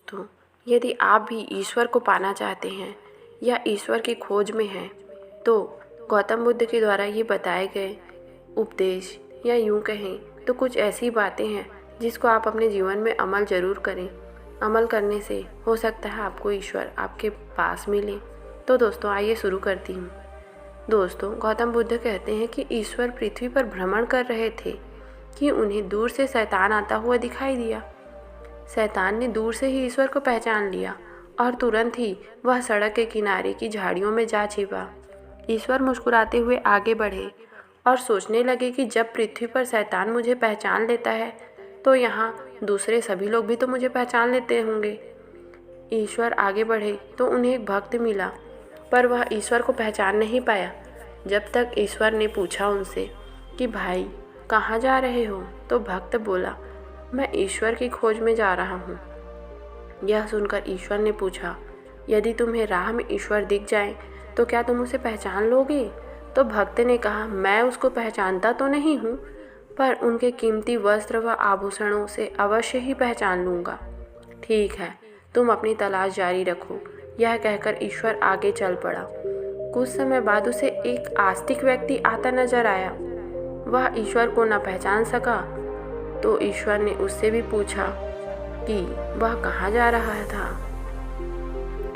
तो यदि आप भी ईश्वर को पाना चाहते हैं या ईश्वर की खोज में हैं, तो गौतम बुद्ध के द्वारा ये बताए गए उपदेश या यूँ कहें तो कुछ ऐसी बातें हैं जिसको आप अपने जीवन में अमल ज़रूर करें। अमल करने से हो सकता है आपको ईश्वर आपके पास मिले। तो दोस्तों आइए शुरू करती हूँ। दोस्तों, गौतम बुद्ध कहते हैं कि ईश्वर पृथ्वी पर भ्रमण कर रहे थे कि उन्हें दूर से शैतान आता हुआ दिखाई दिया। शैतान ने दूर से ही ईश्वर को पहचान लिया और तुरंत ही वह सड़क के किनारे की झाड़ियों में जा छिपा। ईश्वर मुस्कुराते हुए आगे बढ़े और सोचने लगे कि जब पृथ्वी पर शैतान मुझे पहचान लेता है तो यहाँ दूसरे सभी लोग भी तो मुझे पहचान लेते होंगे। ईश्वर आगे बढ़े तो उन्हें एक भक्त मिला, पर वह ईश्वर को पहचान नहीं पाया। जब तक ईश्वर ने पूछा उनसे कि भाई कहाँ जा रहे हो, तो भक्त बोला मैं ईश्वर की खोज में जा रहा हूँ। यह सुनकर ईश्वर ने पूछा यदि तुम्हें राह में ईश्वर दिख जाए तो क्या तुम उसे पहचान लोगे? तो भक्त ने कहा मैं उसको पहचानता तो नहीं हूँ, पर उनके कीमती वस्त्र व आभूषणों से अवश्य ही पहचान लूँगा। ठीक है, तुम अपनी तलाश जारी रखो। यह कहकर ईश्वर आगे चल पड़ा। कुछ समय बाद उसे एक आस्तिक व्यक्ति आता नजर आया। वह ईश्वर को न पहचान सका, तो ईश्वर ने उससे भी पूछा कि वह कहाँ जा रहा था।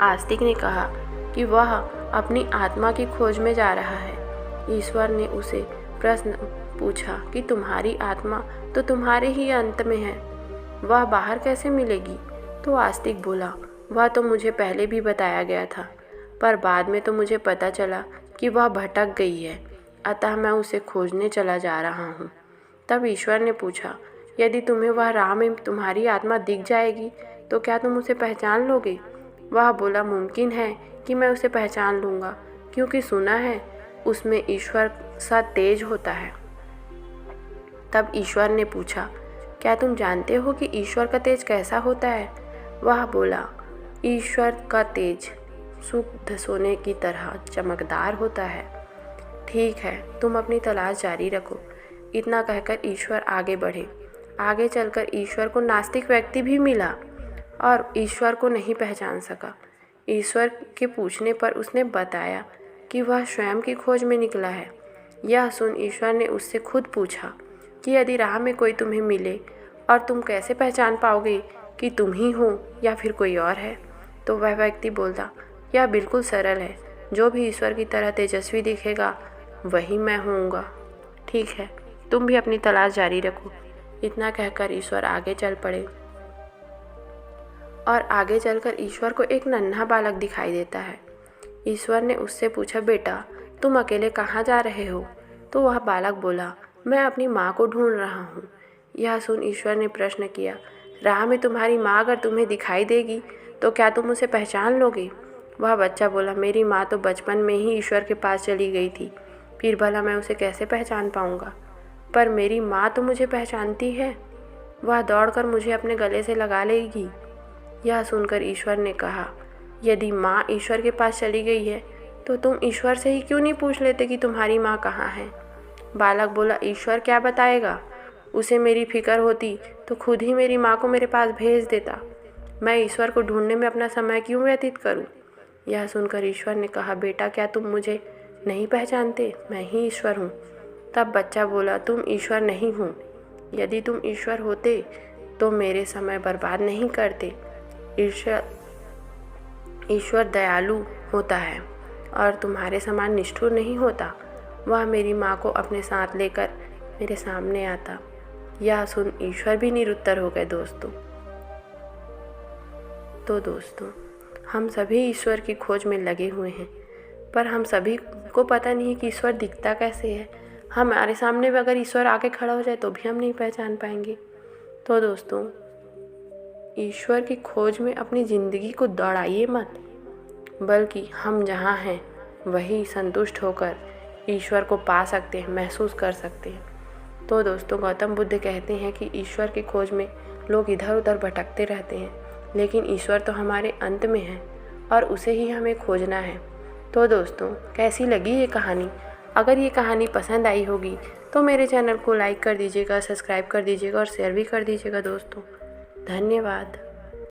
आस्तिक ने कहा कि वह अपनी आत्मा की खोज में जा रहा है। ईश्वर ने उसे प्रश्न पूछा कि तुम्हारी आत्मा तो तुम्हारे ही अंत में है, वह बाहर कैसे मिलेगी? तो आस्तिक बोला वह तो मुझे पहले भी बताया गया था, पर बाद में तो मुझे पता चला कि वह भटक गई है, अतः मैं उसे खोजने चला जा रहा हूँ। तब ईश्वर ने पूछा यदि तुम्हें वह राह में तुम्हारी आत्मा दिख जाएगी तो क्या तुम उसे पहचान लोगे? वह बोला मुमकिन है कि मैं उसे पहचान लूँगा, क्योंकि सुना है उसमें ईश्वर सा तेज होता है। तब ईश्वर ने पूछा क्या तुम जानते हो कि ईश्वर का तेज कैसा होता है? वह बोला ईश्वर का तेज शुद्ध सोने की तरह चमकदार होता है। ठीक है, तुम अपनी तलाश जारी रखो। इतना कहकर ईश्वर आगे बढ़े। आगे चलकर ईश्वर को नास्तिक व्यक्ति भी मिला और ईश्वर को नहीं पहचान सका। ईश्वर के पूछने पर उसने बताया कि वह स्वयं की खोज में निकला है। यह सुन ईश्वर ने उससे खुद पूछा कि यदि राह में कोई तुम्हें मिले और तुम कैसे पहचान पाओगे कि तुम ही हो या फिर कोई और है? तो वह व्यक्ति बोलता यह बिल्कुल सरल है, जो भी ईश्वर की तरह तेजस्वी दिखेगा वही मैं होऊंगा। ठीक है, तुम भी अपनी तलाश जारी रखो। इतना कहकर ईश्वर आगे चल पड़े और आगे चलकर ईश्वर को एक नन्हा बालक दिखाई देता है। ईश्वर ने उससे पूछा बेटा तुम अकेले कहाँ जा रहे हो? तो वह बालक बोला मैं अपनी माँ को ढूंढ रहा हूँ। यह सुन ईश्वर ने प्रश्न किया राह में तुम्हारी माँ अगर तुम्हें दिखाई देगी तो क्या तुम उसे पहचान लोगे? वह बच्चा बोला मेरी माँ तो बचपन में ही ईश्वर के पास चली गई थी, फिर भला मैं उसे कैसे पहचान पाऊँगा? पर मेरी माँ तो मुझे पहचानती है, वह दौड़कर मुझे अपने गले से लगा लेगी। यह सुनकर ईश्वर ने कहा यदि माँ ईश्वर के पास चली गई है तो तुम ईश्वर से ही क्यों नहीं पूछ लेते कि तुम्हारी माँ कहाँ है? बालक बोला ईश्वर क्या बताएगा, उसे मेरी फिक्र होती तो खुद ही मेरी माँ को मेरे पास भेज देता। मैं ईश्वर को ढूंढने में अपना समय क्यों व्यतीत करूँ? यह सुनकर ईश्वर ने कहा बेटा क्या तुम मुझे नहीं पहचानते? मैं ही ईश्वर हूँ। तब बच्चा बोला तुम ईश्वर नहीं हो, यदि तुम ईश्वर होते तो मेरे समय बर्बाद नहीं करते। ईश्वर दयालु होता है और तुम्हारे समान निष्ठुर नहीं होता। वह मेरी माँ को अपने साथ लेकर मेरे सामने आता। यह सुन ईश्वर भी निरुत्तर हो गए दोस्तों। तो दोस्तों हम सभी ईश्वर की खोज में लगे हुए हैं, पर हम सभी को पता नहीं है कि ईश्वर दिखता कैसे है। हमारे सामने भी अगर ईश्वर आके खड़ा हो जाए तो भी हम नहीं पहचान पाएंगे। तो दोस्तों ईश्वर की खोज में अपनी ज़िंदगी को दौड़ाइए मत, बल्कि हम जहाँ हैं वही संतुष्ट होकर ईश्वर को पा सकते हैं, महसूस कर सकते हैं। तो दोस्तों गौतम बुद्ध कहते हैं कि ईश्वर की खोज में लोग इधर उधर भटकते रहते हैं, लेकिन ईश्वर तो हमारे अंत में है और उसे ही हमें खोजना है। तो दोस्तों कैसी लगी ये कहानी? अगर ये कहानी पसंद आई होगी तो मेरे चैनल को लाइक कर दीजिएगा, सब्सक्राइब कर दीजिएगा और शेयर भी कर दीजिएगा दोस्तों। धन्यवाद।